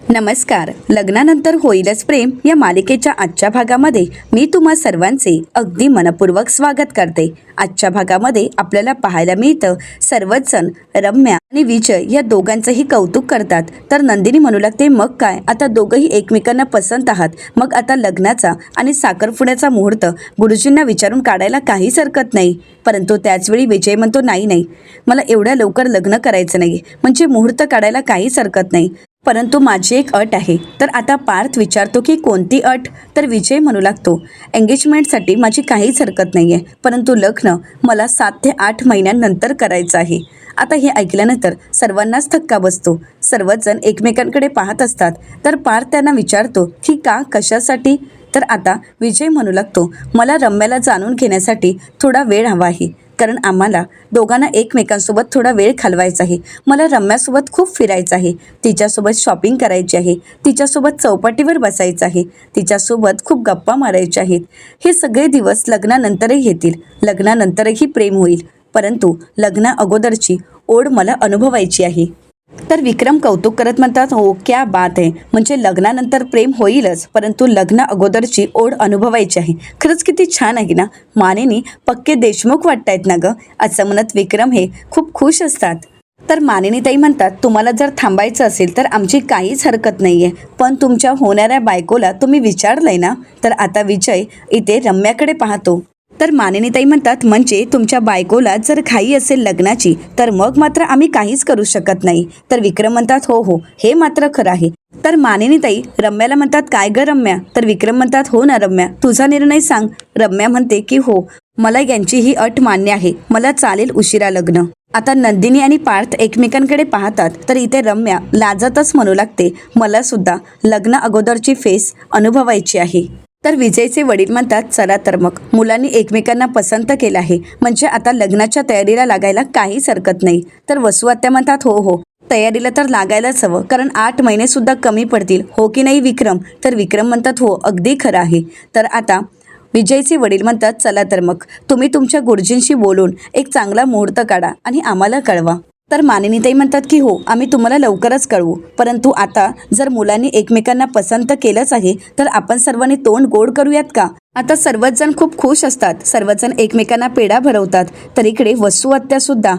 नमस्कार. लग्नानंतर होईलच प्रेम या मालिकेच्या आजच्या भागामध्ये मी तुम्हा सर्वांचे अगदी मनपूर्वक स्वागत करते. आजच्या भागामध्ये आपल्याला पाहायला मिळतं सर्वच जण रम्या आणि विजय या दोघांचंही कौतुक करतात. तर नंदिनी म्हणू लागते, मग काय आता दोघंही एकमेकांना पसंत आहात, मग आता लग्नाचा आणि साखरपुड्याचा मुहूर्त गुरुजींना विचारून काढायला काहीच हरकत नाही. परंतु त्याचवेळी विजय म्हणतो, नाही नाही, मला एवढ्या लवकर लग्न करायचं नाही, म्हणजे मुहूर्त काढायला काहीच हरकत नाही, परंतु माझी एक अट आहे. तर आता पार्थ विचारतो की कोणती अट? तर विजय म्हणू लागतो, एंगेजमेंटसाठी माझी काहीच हरकत नाही आहे, परंतु लग्न मला 7 ते 8 महिन्यांनंतर करायचं आहे. आता हे ऐकल्यानंतर सर्वांनाच धक्का बसतो. सर्वच जण एकमेकांकडे पाहत असतात. तर पार्थ त्यांना विचारतो की का, कशासाठी? तर आता विजय म्हणू लागतो, मला रम्याला जाणून घेण्यासाठी थोडा वेळ हवा आहे, कारण आम्हाला दोघांना एकमेकांसोबत थोडा वेळ घालवायचा आहे. मला रम्यासोबत खूप फिरायचं आहे, तिच्यासोबत शॉपिंग करायची आहे, तिच्यासोबत चौपाटीवर बसायचं आहे, तिच्यासोबत खूप गप्पा मारायच्या आहेत. हे सगळे दिवस लग्नानंतरही येतील, लग्नानंतरही प्रेम होईल, परंतु लग्ना अगोदरची ओढ मला अनुभवायची आहे. तर विक्रम कौतुक करत म्हणतात, हो क्या बात आहे, म्हणजे लग्नानंतर प्रेम होईलच, परंतु लग्ना अगोदरची ओढ अनुभवायची आहे. खरंच किती छान आहे ना, मानेनी पक्के देशमुख वाटतायत ना गं, असं म्हणत विक्रम हे खूप खुश असतात. तर मानिनीताई म्हणतात, तुम्हाला जर थांबायचं असेल तर आमची काहीच हरकत नाही आहे, पण तुमच्या होणाऱ्या बायकोला तुम्ही विचारलंय ना? तर आता विजय इथे रम्याकडे पाहतो. तर मानिनीताई म्हणतात, म्हणजे तुमच्या बायकोला जर घाई असेल लग्नाची तर मग मात्र आम्ही काहीच करू शकत नाही. तर विक्रम म्हणतात, हो हो, हे मात्र खरं आहे. तर मानिनीताई रम्याला म्हणतात, काय ग रम्या? तर विक्रम म्हणतात, हो ना रम्या, तुझा निर्णय सांग. रम्या म्हणते की हो, मला यांची ही अट मान्य आहे, मला चालेल उशिरा लग्न. आता नंदिनी आणि पार्थ एकमेकांकडे पाहतात. तर इथे रम्या लाजतच म्हणू लागते, मला सुद्धा लग्न अगोदरची फेस अनुभवायची आहे. तर विजयचे वडील म्हणतात, चला तर मग, मुलांनी एकमेकांना पसंत केलं आहे, म्हणजे आता लग्नाच्या तयारीला लागायला काहीच हरकत नाही. तर वसू आत्या म्हणतात, हो हो, तयारीला तर लागायलाच हवं, कारण 8 महिने सुद्धा कमी पडतील, हो की नाही विक्रम? तर विक्रम म्हणतात, हो अगदी खरं आहे. तर आता विजयचे वडील म्हणतात, चला तर मग, तुम्ही तुमच्या गुरुजींशी बोलून एक चांगला मुहूर्त काढा आणि आम्हाला कळवा. तर मानिनीताई म्हणतात की हो, आम्ही तुम्हाला लवकरच कळवू, परंतु आता जर मुलांनी एकमेकांना पसंत केलंच आहे तर आपण सर्वांनी तोंड गोड करूयात का? आता सर्वच जण खूप खुश असतात, सर्वच जण एकमेकांना पेढा भरवतात. तर इकडे वसू आत्या सुद्धा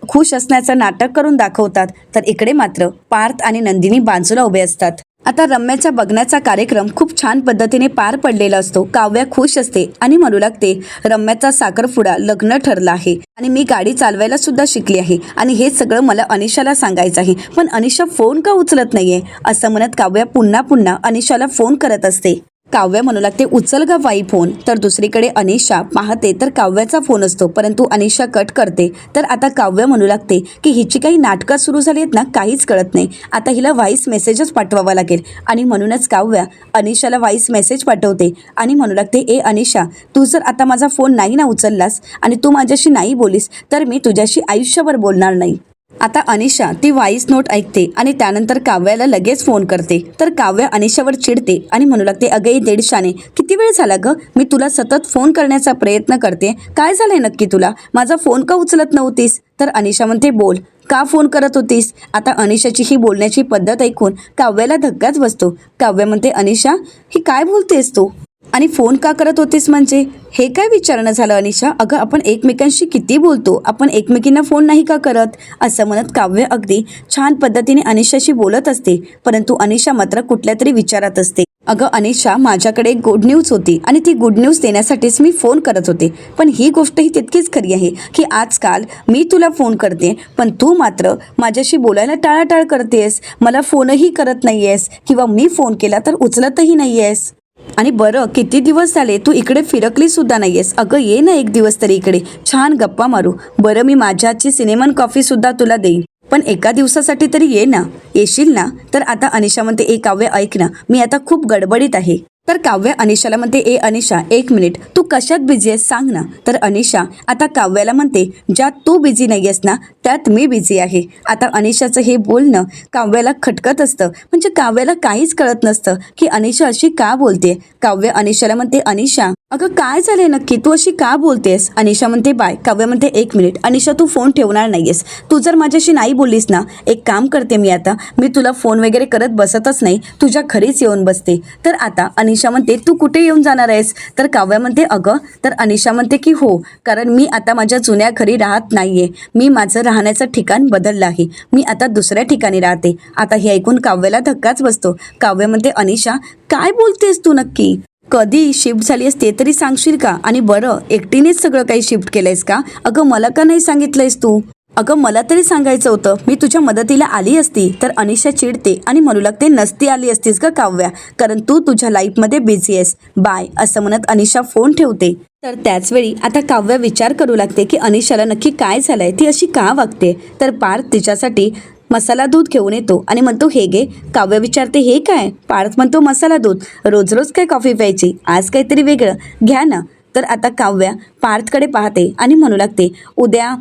खुश असण्याचं नाटक करून दाखवतात. तर इकडे मात्र पार्थ आणि नंदिनी बाजूला उभे असतात. आता रम्याच्या बघण्याचा कार्यक्रम खूप छान पद्धतीने पार पडलेला असतो. काव्या खुश असते आणि म्हणू लागते, रम्याचा साखरपुडा लग्न ठरला आहे आणि मी गाडी चालवायला सुद्धा शिकली आहे आणि हे सगळं मला अनिशाला सांगायचं आहे, पण अनिशा फोन का उचलत नाहीये? असं म्हणत काव्या पुन्हा पुन्हा अनिशाला फोन करत असते. काव्या म्हणू लागते, उचल ग बाई फोन. तर दुसरीकडे अनिशा पाहते तर काव्याचा फोन असतो, परंतु अनिशा कट करते. तर आता काव्या म्हणू लागते की हिची काही नाटकं सुरू झाली आहेत ना, काहीच कळत नाही, आता हिला व्हॉइस मेसेजच पाठवावा लागेल. आणि म्हणूनच काव्या अनिशाला व्हॉइस मेसेज पाठवते आणि म्हणू लागते, ए अनिशा, तू जर आता माझा फोन नाही ना उचललास आणि तू माझ्याशी नाही बोलीस तर मी तुझ्याशी आयुष्यभर बोलणार नाही. आता अनिशा ती व्हॉइस नोट ऐकते आणि त्यानंतर काव्याला लगेच फोन करते. तर काव्या अनिशावर चिडते आणि म्हणू लागते, अगे देडशाने, किती वेळ झाला ग, मी तुला सतत फोन करण्याचा प्रयत्न करते, काय झालंय नक्की तुला? माझा फोन का उचलत नव्हतीस? तर अनिशा म्हणते, बोल, का फोन करत होतीस? आता अनिशाची ही बोलण्याची पद्धत ऐकून काव्याला धक्काच बसतो. काव्या म्हणते, अनिशा, ही काय बोलतेस तू? आणि फोन का करत होतीस म्हणजे? हे काय विचारणं झालं अनिशा? अगं आपण एकमेकांशी किती बोलतो, आपण एकमेकींना फोन नाही का करत? असं म्हणत काव्य अगदी छान पद्धतीने अनिशाशी बोलत असते, परंतु अनिशा मात्र कुठल्या तरी विचारात असते. अगं अनिशा, माझ्याकडे एक गुड न्यूज होती आणि ती गुड न्यूज देण्यासाठीच मी फोन करत होते, पण ही गोष्ट ही तितकीच खरी आहे की आजकाल मी तुला फोन करते पण तू मात्र माझ्याशी बोलायला टाळाटाळ करतेस, मला फोनही करत नाहीयेस किंवा मी फोन केला तर उचलतही नाहीयेस. आणि बरं, किती दिवस झाले तू इकडे फिरकली सुद्धा नाहीयेस. अगं ये ना एक दिवस तरी इकडे, छान गप्पा मारू. बरं, मी माझ्या हातची सिनेमन कॉफी सुद्धा तुला देईन, पण एका दिवसासाठी तरी ये ना, येशील ना? तर आता अनिशा म्हणते, ए काव्य ऐक ना, मी आता खूप गडबडीत आहे. तर काव्य अनिशाला म्हणते, ए अनिशा, 1 मिनिट, तू कशात बिझी आहेस सांग ना? तर अनिशा आता काव्याला म्हणते, ज्यात तू बिझी नाही आहेस ना त्यात मी बिझी आहे. आता अनिशाचं हे बोलणं काव्याला खटकत असतं, म्हणजे काव्याला काहीच कळत नसतं की अनिशा अशी का बोलते. काव्य अनिशाला म्हणते, अनिशा अगं काय झालंय नक्की, तू अशी का बोलतेस? अनिशा म्हणते बाय. काव्या म्हणते 1 मिनिट. अनिशा तू फोन ठेवणार नाहीयेस. तू जर माझ्याशी नाही बोललीस ना, एक काम करते मी आता, मी तुला फोन वगैरे करत बसतच नाही, तुझ्या घरीच येऊन बसते. तर आता अनिशा म्हणते तू कुठे येऊन जाणार आहेस? तर काव्या म्हणते अगं, तर अनिशा म्हणते की हो, कारण मी आता माझ्या जुन्या घरी राहत नाहीये, मी माझं राहण्याचं ठिकाण बदललं आहे, मी आता दुसऱ्या ठिकाणी राहते. आता हे ऐकून काव्याला धक्काच बसतो. काव्य म्हणते अनिशा काय बोलतेस तू नक्की? कधी शिफ्ट झाली असते तरी सांगशील का? आणि बरं एकटीनेच सगळं काही शिफ्ट केलंयस का? अगं मला का नाही सांगितलंयस तू? अगं मला तरी सांगायचं होतं, मी तुझ्या मदतीला आली असती. तर अनिशा चिडते आणि म्हणू लागते नसती आली असतीस का काव्या, कारण तू तुझ्या लाईफमध्ये बिझी आहेस, बाय. असं म्हणत अनिशा फोन ठेवते. तर त्याच वेळी आता काव्या विचार करू लागते की अनिशाला नक्की काय झालंय, ती अशी का वागते. तर पार्थ तिच्यासाठी मसाला दूध घेऊन येतो आणि म्हणतो हे घे. काव्य विचारते हे काय? पार्थ म्हणतो मसाला दूध, रोज रोज काय कॉफी प्यायची, आज काहीतरी वेगळं घ्या ना. तर आता काव्या पार्थकडे पाहते आणि म्हणू लागते उद्या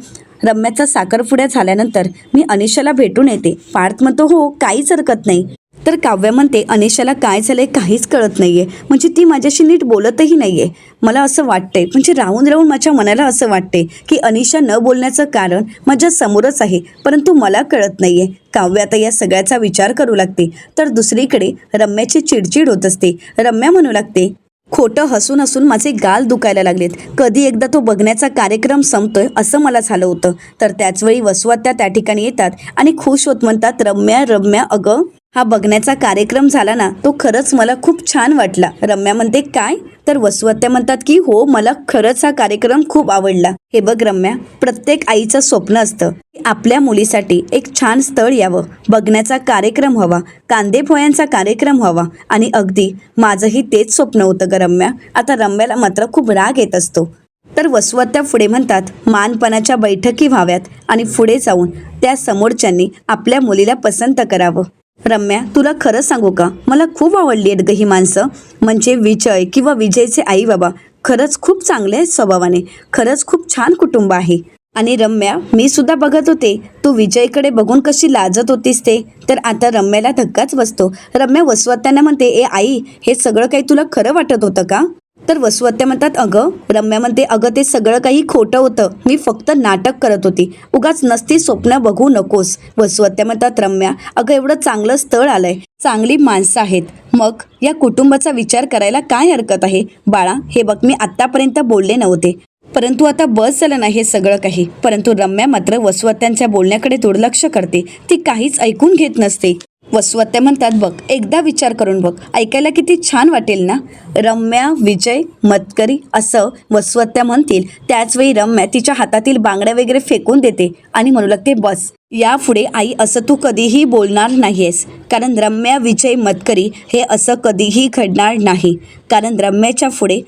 रम्याचा साखरपुडा झाल्यानंतर मी अनिशाला भेटून येते. पार्थ म्हणतो हो काहीच हरकत नाही. तर काव्य म्हणते अनिशाला काय झालंय काहीच कळत नाहीये, म्हणजे ती माझ्याशी नीट बोलतही नाहीये. मला असं वाटतंय, म्हणजे राहून राहून माझ्या मनाला असं वाटते की अनिशा न बोलण्याचं कारण माझ्या समोरच आहे, परंतु मला कळत नाहीये. काव्य आता या सगळ्याचा विचार करू लागते. तर दुसरीकडे रम्याची चिडचिड होत असते. रम्या म्हणू लागते खोटं हसून हसून माझे गाल दुखायला लागलेत, कधी एकदा तो बघण्याचा कार्यक्रम संपतोय असं मला झालं होतं. तर त्याचवेळी वसुआत्या त्या ठिकाणी येतात आणि खुश होत म्हणतात रम्या रम्या अगं हा बघण्याचा कार्यक्रम झाला ना, तो खरंच मला खूप छान वाटला. रम्या म्हणते काय? तर वसुआत्या म्हणतात की हो मला खरंच हा कार्यक्रम खूप आवडला. हे बघ रम्या, प्रत्येक आईचं स्वप्न असतं की आपल्या मुलीसाठी एक छान स्थळ यावं, बघण्याचा कार्यक्रम हवा, कांदे पोह्यांचा कार्यक्रम हवा, आणि अगदी माझंही तेच स्वप्न होतं ग रम्या. आता रम्याला मात्र खूप राग येत असतो. तर वसुआत्या पुढे म्हणतात मानपणाच्या बैठकी व्हाव्यात आणि पुढे जाऊन त्या समोरच्यांनी आपल्या मुलीला पसंत करावं. रम्या तुला खरं सांगू का, मला खूप आवडली आहेत ग ही माणसं, म्हणजे विजय किंवा विजयचे आई बाबा खरंच खूप चांगले आहेत स्वभावाने, खरंच खूप छान कुटुंब आहे. आणि रम्या मी सुद्धा बघत होते तू विजयकडे बघून कशी लाजत होतीस ते. तर आता रम्याला धक्काच बसतो. रम्या वसुआत्यांना म्हणते ए आई, हे सगळं काही तुला खरं वाटत होतं का? तर वसुआत्या म्हणतात अगं. रम्या म्हणते अगं ते सगळं काही खोटं होतं, मी फक्त नाटक करत होती, उगाच नसती स्वप्न बघू नकोस. वसुआत्या म्हणतात रम्या अगं एवढं चांगलं स्थळ आलंय, चांगली माणसं आहेत, मग या कुटुंबाचा विचार करायला काय हरकत आहे. बाळा हे बघ मी आत्तापर्यंत बोलले नव्हते, परंतु आता बस झालं नाही हे सगळं काही. परंतु रम्या मात्र वसुआत्यांच्या बोलण्याकडे दुर्लक्ष करते, ती काहीच ऐकून घेत नसते. वसुआत्या म्हणतात बघ एकदा विचार करून बघ, ऐकायला किती छान वाटेल ना. रम्या विजय मतकरी असं वसुआत्या म्हणतील. त्याचवेळी रम्या तिच्या हातातील बांगड्या वगैरे फेकून देते आणि म्हणू लागते बस यापुढे आई असं तू कधीही बोलणार नाहीयेस, कारण रम्या विजय मतकरी हे असं कधीही घडणार नाही. कारण रम्याच्या पुढे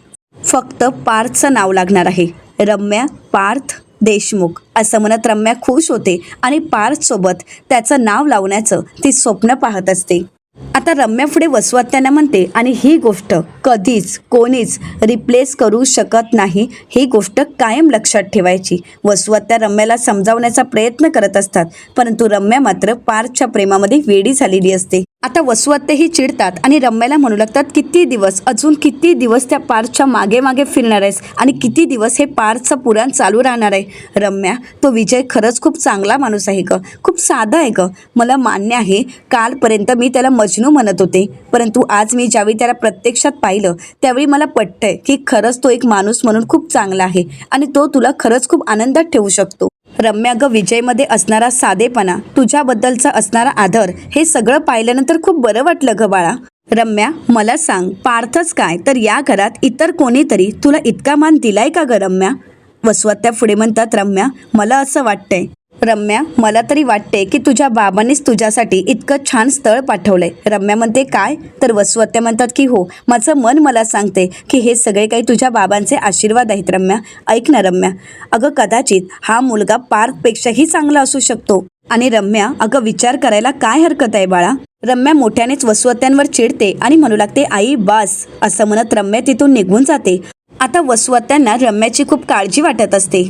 फक्त पार्थचं नाव लागणार आहे, रम्या पार्थ देशमुख. असं म्हणत रम्या खुश होते आणि पार्थसोबत त्याचं नाव लावण्याचं ती स्वप्न पाहत असते. आता रम्या पुढे वसुआत्यांना म्हणते आणि ही गोष्ट कधीच कोणीच रिप्लेस करू शकत नाही, ही गोष्ट कायम लक्षात ठेवायची. वसुआत्या रम्याला समजावण्याचा प्रयत्न करत असतात, परंतु रम्या मात्र पार्थच्या प्रेमामध्ये वेडी झालेली असते. आता वसुआत्याही चिडतात आणि रम्याला म्हणू लागतात किती दिवस, अजून किती दिवस त्या पार्थच्या मागे मागे फिरणार आहेस आणि किती दिवस हे पार्थचं पुराण चालू राहणार आहे. रम्या तो विजय खरंच खूप चांगला माणूस आहे ग, खूप साधा आहे ग, मला मान्य आहे कालपर्यंत मी त्याला मजनू म्हणत होते, परंतु आज मी ज्यावेळी त्याला प्रत्यक्षात पाहिलं त्यावेळी मला पटतंय की खरंच तो एक माणूस म्हणून खूप चांगला आहे आणि तो तुला खरंच खूप आनंदात ठेवू शकतो. रम्या ग विजयमध्ये असणारा साधेपणा, तुझ्याबद्दलचा असणारा आदर, हे सगळं पाहिल्यानंतर खूप बरं वाटलं ग बाळा. रम्या मला सांग पार्थच काय तर या घरात इतर कोणीतरी तुला इतका मान दिलाय का ग रम्या? वसुआत्या पुढे म्हणतात रम्या मला असं वाटतंय रम्या, मला तरी वाटते की तुझ्या बाबांनीच तुझ्यासाठी इतकं छान स्थळ पाठवलंय. रम्या म्हणते काय? तर वसुआत्या म्हणतात की हो, माझं मन मला सांगते की हे सगळे काही तुझ्या बाबांचे आशीर्वाद आहेत. रम्या ऐक ना रम्या, अगं कदाचित हा मुलगा पार्थपेक्षाही चांगला असू शकतो. आणि रम्या अगं विचार करायला काय हरकत आहे बाळा. रम्या मोठ्यानेच वसुआत्यांवर चिडते आणि म्हणू लागते आई बास. असं म्हणत रम्या तिथून निघून जाते. आता वसुआत्यांना रम्याची खूप काळजी वाटत असते.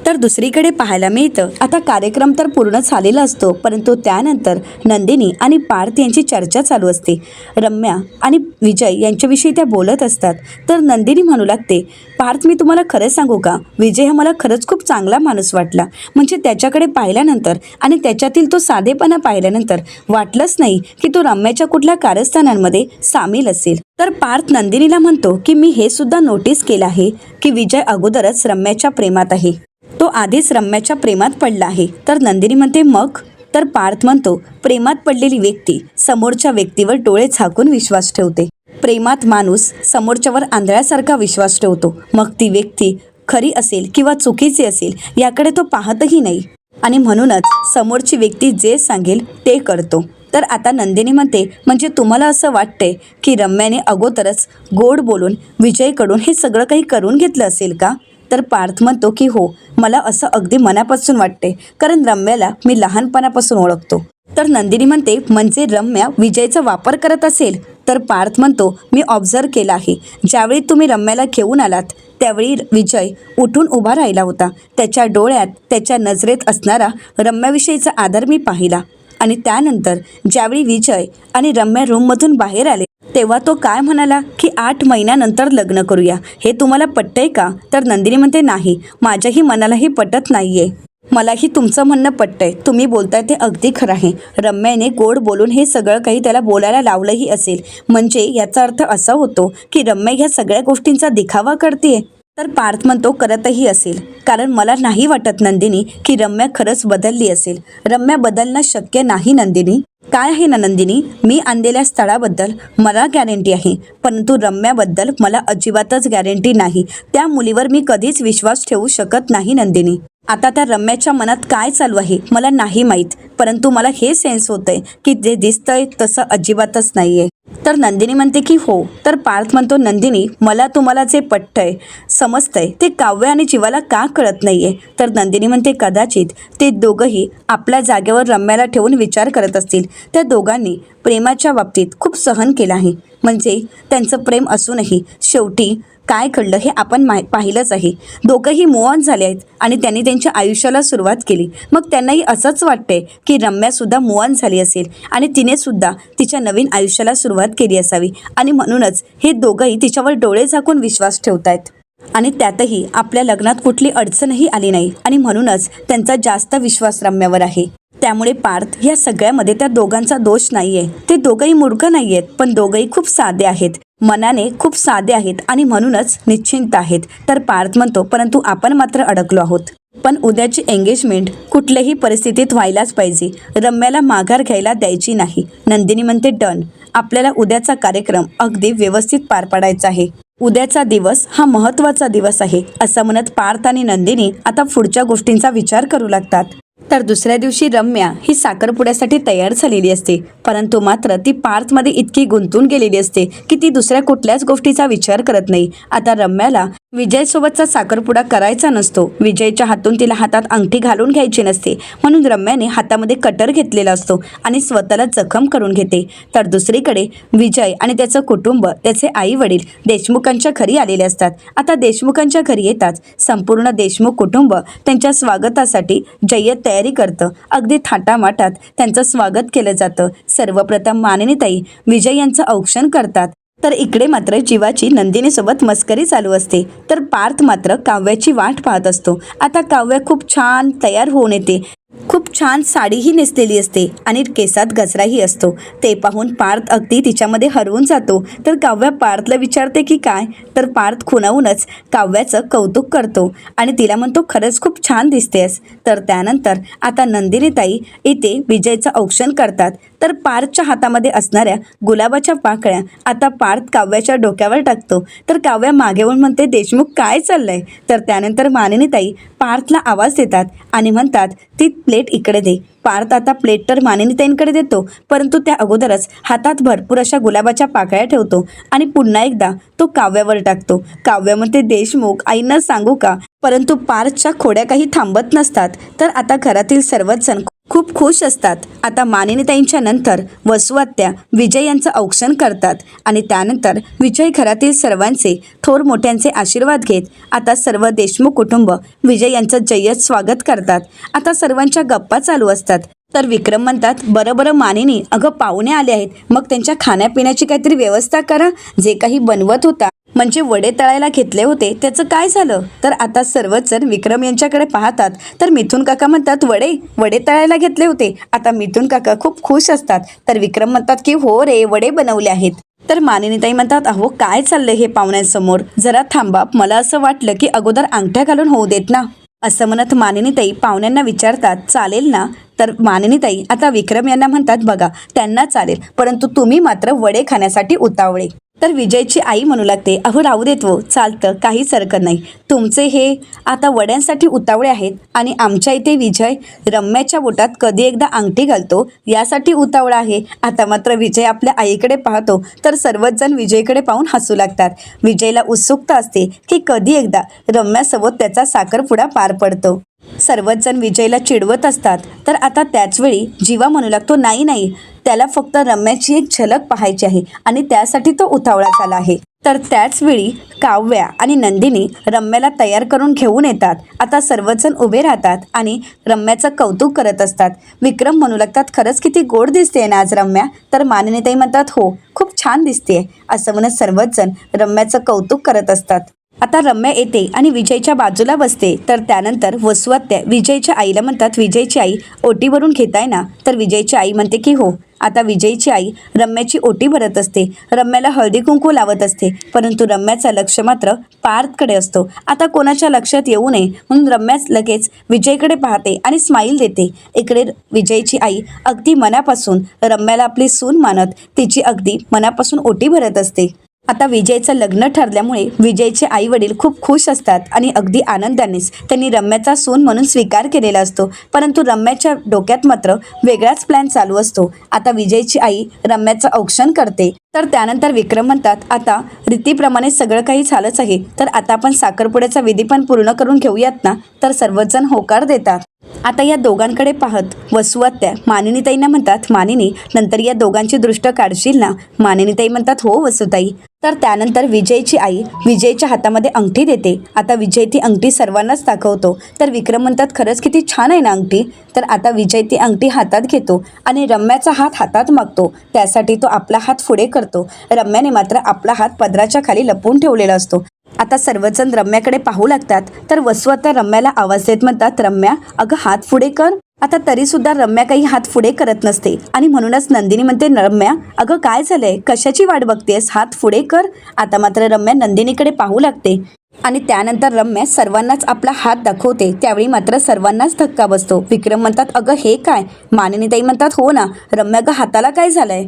तर दुसरीकडे पाहायला मिळतं आता कार्यक्रम तर पूर्ण झालेला असतो, परंतु त्यानंतर नंदिनी आणि पार्थ यांची चर्चा चालू असते. रम्या आणि विजय यांच्याविषयी त्या बोलत असतात. तर नंदिनी म्हणू लागते, पार्थ मी तुम्हाला खरं सांगू का, विजय हा मला खरंच खूप चांगला माणूस वाटला. म्हणजे त्याच्याकडे पाहिल्यानंतर आणि त्याच्यातील तो साधेपणा पाहिल्यानंतर वाटलंच नाही की तो रम्याच्या कुठल्या कारस्थानांमध्ये सामील असेल. तर पार्थ नंदिनीला म्हणतो की मी हे सुद्धा नोटीस केलं आहे की विजय अगोदरच रम्याच्या प्रेमात आहे, तो आधीच रम्याच्या प्रेमात पडला आहे. तर नंदिनी म्हणते मग? तर पार्थ म्हणतो, प्रेमात पडलेली व्यक्ती समोरच्या व्यक्तीवर डोळे झाकून विश्वास ठेवते. प्रेमात माणूस समोरच्यावर आंधळ्यासारखा विश्वास ठेवतो. मग ती व्यक्ती खरी असेल किंवा चुकीची असेल याकडे तो पाहतही नाही आणि म्हणूनच समोरची व्यक्ती जे सांगेल ते करतो. तर आता नंदिनी म्हणते, म्हणजे तुम्हाला असं वाटतंय की रम्याने अगोदरच गोड बोलून विजयकडून हे सगळं काही करून घेतलं असेल का? तर पार्थ म्हणतो की हो, मला असं अगदी मनापासून वाटते, कारण रम्याला मी लहानपणापासून ओळखतो. तर नंदिनी म्हणते, म्हणजे रम्या विजयचा वापर करत असेल? तर पार्थ म्हणतो, मी ऑब्झर्व केला आहे, ज्यावेळी तुम्ही रम्याला घेऊन आलात त्यावेळी विजय उठून उभा राहिला होता. त्याच्या डोळ्यात, त्याच्या नजरेत असणारा रम्याविषयीचा आदर मी पाहिला. आणि त्यानंतर ज्यावेळी विजय आणि रम्या रूममधून बाहेर आले तेव्हा तो काय म्हणाला की 8 महिन्यानंतर लग्न करूया, हे तुम्हाला पटतंय का? तर नंदिनी म्हणते, नाही, माझ्याही मनालाही पटत नाहीये. मलाही तुमचं म्हणणं पटतंय, तुम्ही बोलताय ते अगदी खरं आहे. रम्याने गोड बोलून हे सगळं काही त्याला बोलायला लावलंही असेल, म्हणजे याचा अर्थ असा होतो की रम्या ह्या सगळ्या गोष्टींचा दिखावा करते. तर पार्थ म्हणतो, करतही असेल, कारण मला नाही वाटत नंदिनी की रम्या खरंच बदलली असेल. रम्या बदलणं शक्य नाही नंदिनी. काय आहे ना नंदिनी, मी आणलेल्या स्थळाबद्दल मला गॅरंटी आहे, परंतु रम्याबद्दल मला अजिबातच गॅरंटी नाही. त्या मुलीवर मी कधीच विश्वास ठेवू शकत नाही नंदिनी. आता त्या रम्याच्या मनात काय चालू आहे मला नाही माहीत, परंतु मला हे सेन्स होतंय की जे दिसतंय तसं अजिबातच नाहीये. तर नंदिनी म्हणते की हो. तर पार्थ म्हणतो, नंदिनी मला तुम्हाला जे पटतंय समजतंय ते काव्य आणि जीवाला का कळत नाहीये? तर नंदिनी म्हणते, कदाचित ते दोघंही आपल्या जागेवर रम्याला ठेवून विचार करत असतील. त्या दोघांनी प्रेमाच्या बाबतीत खूप सहन केलं आहे, म्हणजे त्यांचं प्रेम असूनही शेवटी काय घडलं हे आपण पाहिलंच आहे. दोघंही मूव्ह ऑन झाले आहेत आणि त्यांनी त्यांच्या आयुष्याला सुरुवात केली. मग त्यांनाही असंच वाटतंय की रम्यासुद्धा मूव्ह ऑन झाली असेल आणि तिने सुद्धा तिच्या नवीन आयुष्याला सुरुवात केली असावी आणि म्हणूनच हे दोघंही तिच्यावर डोळे झाकून विश्वास ठेवतायत. आणि त्यातही आपल्या लग्नात कुठली अडचणही आली नाही आणि म्हणूनच त्यांचा जास्त विश्वास रम्यावर आहे. त्यामुळे पार्थ या सगळ्यामध्ये त्या दोघांचा दोष नाहीये. ते दोघंही मूर्ख नाहीयेत, पण दोघंही खूप साधे आहेत, मनाने खूप साधे आहेत आणि म्हणूनच निश्चिंत आहेत. तर पार्थ म्हणतो, परंतु आपण मात्र अडकलो आहोत. पण उद्याची एंगेजमेंट कुठल्याही परिस्थितीत व्हायलाच पाहिजे, रम्याला माघार घ्यायला द्यायची नाही. नंदिनी म्हणते, डन, आपल्याला उद्याचा कार्यक्रम अगदी व्यवस्थित पार पाडायचा आहे. उद्याचा दिवस हा महत्त्वाचा दिवस आहे, असं म्हणत पार्थ आणि नंदिनी आता पुढच्या गोष्टींचा विचार करू लागतात. तर दुसऱ्या दिवशी रम्या ही साखरपुड्यासाठी तयार झालेली असते, परंतु मात्र ती पार्थमध्ये इतकी गुंतून गेलेली असते की ती दुसऱ्या कुठल्याच गोष्टीचा विचार करत नाही. आता रम्याला विजयसोबतचा साखरपुडा करायचा नसतो. विजयच्या हातून तिला हातात अंगठी घालून घ्यायची नसते, म्हणून रम्याने हातामध्ये कटर घेतलेला असतो आणि स्वतःला जखम करून घेते. तर दुसरीकडे विजय आणि त्याचं कुटुंब, त्याचे आई वडील देशमुखांच्या घरी आलेले असतात. आता देशमुखांच्या घरी येताच संपूर्ण देशमुख कुटुंब त्यांच्या स्वागतासाठी जय्यत तयारी करतं. अगदी थाटामाटात त्यांचं स्वागत केलं जातं. सर्वप्रथम मानिनीताई विजय यांचं औक्षण करतात. तर इकडे मात्र जीवाची नंदिनीसोबत मस्करी चालू असते. तर पार्थ मात्र काव्याची वाट पाहत असतो. आता काव्य खूप छान तयार होऊन येते, खूप छान साडीही नेसलेली असते आणि केसात गजराही असतो. ते पाहून पार्थ अगदी तिच्यामध्ये हरवून जातो. तर काव्य पार्थला विचारते की काय? तर पार्थ खुणावूनच काव्याचं कौतुक करतो आणि तिला म्हणतो, खरंच खूप छान दिसतेस. तर त्यानंतर आता नंदिनीताई इथे विजयचं औक्षण करतात. तर पार्थच्या हातामध्ये असणाऱ्या गुलाबाच्या पाकळ्या आता पार्थ काव्याच्या डोक्यावर टाकतो. तर काव्या मागे वळून म्हणते, देशमुख काय चाललंय? तर त्यानंतर मानिनीताई पार्थला आवाज देतात आणि म्हणतात, ती प्लेट इकडे दे. पार्थ आता प्लेट तर मानिनीताईंकडे देतो, परंतु त्या अगोदरच हातात भरपूर अशा गुलाबाच्या पाकळ्या ठेवतो आणि पुन्हा एकदा तो काव्यावर टाकतो. काव्य म्हणते, देशमुख आईंना सांगू का? परंतु पार्थच्या खोड्या काही थांबत नसतात. तर आता घरातील सर्वच जण खूप खुश असतात. आता मानिनीताईंच्या नंतर वसुआत्या विजय यांचं औक्षण करतात आणि त्यानंतर विजय घरातील सर्वांचे थोर मोठ्यांचे आशीर्वाद घेत आता सर्व देशमुख कुटुंब विजय यांचं जय्यत स्वागत करतात. आता सर्वांच्या गप्पा चालू असतात. तर विक्रम म्हणतात, बरं बरं मानिनी, अगं पाहुणे आले आहेत, मग त्यांच्या खाण्यापिण्याची काहीतरी व्यवस्था करा. जे काही बनवत होता म्हणजे वडे तळायला घेतले होते त्याचं काय झालं? तर आता सर्वच जण विक्रम यांच्याकडे पाहतात. तर मिथुन काका म्हणतात, वडे वडे तळायला घेतले होते. आता मिथुन काका खूप खुश असतात. तर विक्रम म्हणतात की हो रे, वडे बनवले आहेत. तर मानिनीताई म्हणतात, अहो काय चाललंय हे पाहुण्यांसमोर, जरा थांबा, मला असं वाटलं की अगोदर अंगठ्या घालून होऊ देत ना. असं म्हणत मानिनीताई पाहुण्यांना विचारतात, चालेल ना? तर मानिनीताई आता विक्रम यांना म्हणतात, बघा त्यांना चालेल, परंतु तुम्ही मात्र वडे खाण्यासाठी उतावळे. तर विजयची आई म्हणू लागते, अहो राहू देत वो, चालतं, काहीच हरकत नाही. तुमचे हे आता वड्यांसाठी उतावळे आहेत आणि आमच्या इथे विजय रम्याच्या बोटात कधी एकदा अंगठी घालतो यासाठी उतावळा आहे. आता मात्र विजय आपल्या आईकडे पाहतो तर सर्वच जण विजयकडे पाहून हसू लागतात. विजयला उत्सुकता असते की कधी एकदा रम्यासोबत त्याचा साखरपुडा पार पडतो. सर्वच जण विजयला चिडवत असतात. तर आता त्याचवेळी जीवा म्हणू लागतो, नाही नाही, त्याला फक्त रम्याची एक झलक पाहायची आहे आणि त्यासाठी तो उतावळा झाला आहे. तर त्याचवेळी काव्या आणि नंदिनी रम्याला तयार करून घेऊन येतात. आता सर्वजण उभे राहतात आणि रम्याचं कौतुक करत असतात. विक्रम म्हणू लागतात, खरंच किती गोड दिसते ना आज रम्या. तर मानिनीताई म्हणतात, हो खूप छान दिसते. असं म्हणत सर्वच जण रम्याचं कौतुक करत असतात. आता रम्या येते आणि विजयच्या बाजूला बसते. तर त्यानंतर वसुआत्या विजयच्या आईला म्हणतात, विजयची आई ओटी भरून घेताय ना? तर विजयची आई म्हणते की हो. आता विजयची आई रम्याची ओटी भरत असते, रम्याला हळदी कुंकू लावत असते, परंतु रम्याचं लक्ष मात्र पार्थकडे असतो. आता कोणाच्या लक्षात येऊ नये म्हणून रम्या लगेच विजयकडे पाहते आणि स्माईल देते. इकडे विजयची आई अगदी मनापासून रम्याला आपली सून मानत तिची अगदी मनापासून ओटी भरत असते. आता विजयचं लग्न ठरल्यामुळे विजयचे आई वडील खूप खुश असतात आणि अगदी आनंदानेच त्यांनी रम्याचा सून म्हणून स्वीकार केलेला असतो. परंतु रम्याच्या डोक्यात मात्र वेगळाच प्लॅन चालू असतो. आता विजयची आई रम्याचं औक्षण करते. तर त्यानंतर विक्रम म्हणतात, आता रीतीप्रमाणे सगळं काही झालंच आहे, तर आता आपण साखरपुड्याचा विधी पण पूर्ण करून घेऊयात ना? तर सर्वजण होकार देतात. आता या दोघांकडे पाहत वसुआत्या मानिनीताईंना म्हणतात, मानिनी, नंतर या दोघांची दृष्ट काढशील ना? मानिनीताई म्हणतात, हो वसुताई. तर त्यानंतर विजयची आई विजयच्या हातामध्ये अंगठी देते. आता विजय ती अंगठी सर्वांनाच दाखवतो. तर विक्रम म्हणतात, खरंच किती छान आहे ना अंगठी. तर आता विजय ती अंगठी हातात घेतो आणि रम्याचा हात हातात मागतो. त्यासाठी तो आपला हात पुढे करतो. रम्याने मात्र आपला हात पदराच्या खाली लपवून ठेवलेला असतो. आता सर्वजण रम्याकडे पाहू लागतात. तर वसुआत्या रम्याला आवाज देत म्हणतात, रम्या, अगं हात पुढे कर. आता तरी सुद्धा रम्या काही हात पुढे करत नसते आणि म्हणूनच नंदिनी म्हणते, रम्या, अगं काय झालंय, कशाची वाट बघतेस, हात पुढे कर. आता मात्र रम्या नंदिनीकडे पाहू लागते आणि त्यानंतर रम्या सर्वांनाच आपला हात दाखवते. त्यावेळी मात्र सर्वांनाच धक्का बसतो. विक्रम म्हणतात, अगं हे काय? मानिनीताई म्हणतात, हो ना रम्या, अगं हाताला काय झालंय?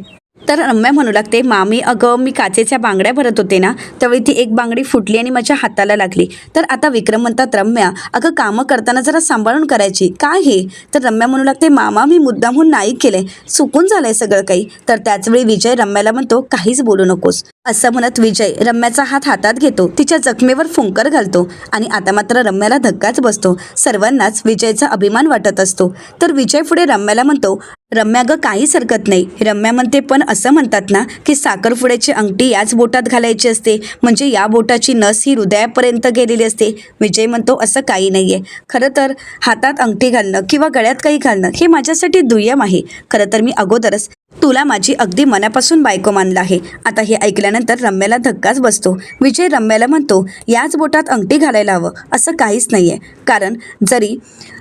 तर रम्या म्हणू लागते, मामी, अगं मी काचेच्या बांगड्या भरत होते ना, त्यावेळी ती एक बांगडी फुटली आणि माझ्या हाताला लागली. तर आता विक्रम म्हणतात, रम्या, अगं कामं करताना जरा सांभाळून करायची, काय हे? तर रम्या म्हणू लागते, मामा मी मुद्दामहून नाही केलंय, चुकून झालंय सगळं काही. तर त्याचवेळी विजय रम्याला म्हणतो, काहीच बोलू नकोस. असं म्हणत विजय रम्याचा हात हातात घेतो, तिच्या जखमेवर फुंकर घालतो आणि आता मात्र रम्याला धक्काच बसतो. सर्वांनाच विजयचा अभिमान वाटत असतो. तर विजय पुढे रम्याला म्हणतो, रम्या, अगं काहीच हरकत नाही. रम्या म्हणते, पण असं म्हणतात ना की साखरपुड्याची अंगठी याच बोटात घालायची असते, म्हणजे या बोटाची नस ही हृदयापर्यंत गेलेली असते. विजय म्हणतो, असं काही नाहीये. खरं तर हातात अंगठी घालणं किंवा गळ्यात काही घालणं हे माझ्यासाठी दुय्यम आहे. खरं तर मी अगोदरच तुला माझी अगदी मनापासून बायको मानलं आहे. आता हे ऐकल्यानंतर रम्याला धक्काच बसतो. विजय रम्याला म्हणतो, याच बोटात अंगठी घालायला हवं असं काहीच नाहीये, कारण जरी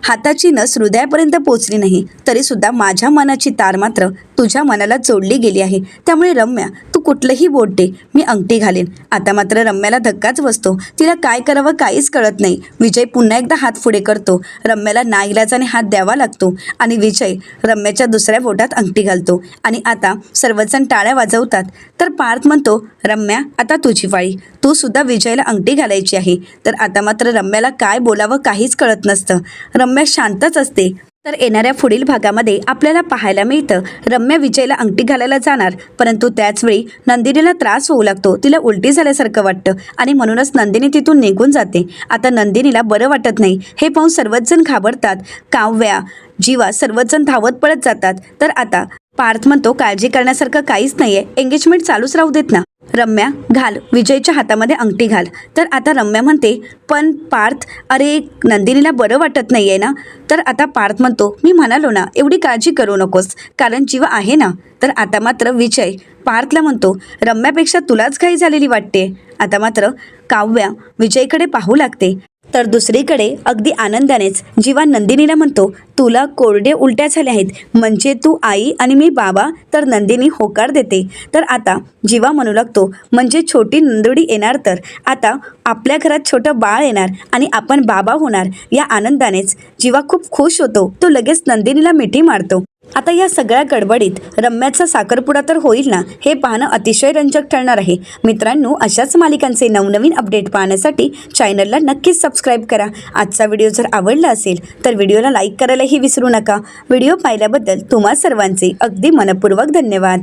हाताची नस हृदयापर्यंत पोचली नाही तरी सुद्धा माझ्या मनाची तार मात्र तुझ्या मनाला जोडली गेली आहे. त्यामुळे रम्या, तू कुठलंही बोट दे, मी अंगठी घालेन. आता मात्र रम्याला धक्काच बसतो. तिला काय करावं काहीच कळत नाही. विजय पुन्हा एकदा हात पुढे करतो. रम्याला नाईलाजाने हात द्यावा लागतो आणि विजय रम्याच्या दुसऱ्या बोटात अंगठी घालतो आणि आता सर्वजण टाळ्या वाजवतात. तर पार्थ म्हणतो, रम्या, आता तुझी पाळी, तू सुद्धा विजयला अंगठी घालायची आहे. तर आता मात्र रम्याला काय बोलावं काहीच कळत नसतं. रम्या शांतच असते. तर येणाऱ्या पुढील भागामध्ये आपल्याला पाहायला मिळतं रम्या विजयला अंगठी घालायला जाणार, परंतु त्याचवेळी नंदिनीला त्रास होऊ लागतो. तिला उलटी झाल्यासारखं वाटतं आणि म्हणूनच नंदिनी तिथून निघून जाते. आता नंदिनीला बरं वाटत नाही हे पाहून सर्वच जण घाबरतात. काव्या, जीवा सर्वच जण धावत पळत जातात. तर आता पार्थ म्हणतो काळजी करण्यासारखं काहीच नाहीये, एंगेजमेंट चालूच राहू देत ना. रम्या घाल, विजयच्या हातामध्ये अंगठी घाल. तर आता रम्या म्हणते पण पार्थ, अरे नंदिनीला बरं वाटत नाहीये ना. तर आता पार्थ म्हणतो मी म्हणालो ना एवढी काळजी करू नकोस, कारण जीवा आहे ना. तर आता मात्र विजय पार्थला म्हणतो रम्यापेक्षा तुलाच घाई झालेली वाटते. आता मात्र काव्या विजयकडे पाहू लागते. तर दुसरीकडे अगदी आनंदानेच जीवा नंदिनीला म्हणतो तुला कोरडे उलट्या झाल्या आहेत, म्हणजे तू आई आणि मी बाबा. तर नंदिनी होकार देते. तर आता जीवा म्हणू लागतो म्हणजे छोटी नंदुडी येणार, तर आता आपल्या घरात छोटं बाळ येणार आणि आपण बाबा होणार. या आनंदानेच जीवा खूप खुश होतो. तो लगेच नंदिनीला मिठी मारतो. आता या सगळ्या गडबडीत रम्याचा साखरपुडा तर होईल ना, हे पाहणं अतिशय रंजक ठरणार आहे. मित्रांनो, अशाच मालिकांचे नवनवीन अपडेट पाहण्यासाठी चॅनलला नक्कीच सबस्क्राईब करा. आजचा व्हिडिओ जर आवडला असेल तर व्हिडिओला लाईक करायलाही विसरू नका. व्हिडिओ पाहिल्याबद्दल तुम्हा सर्वांचे अगदी मनपूर्वक धन्यवाद.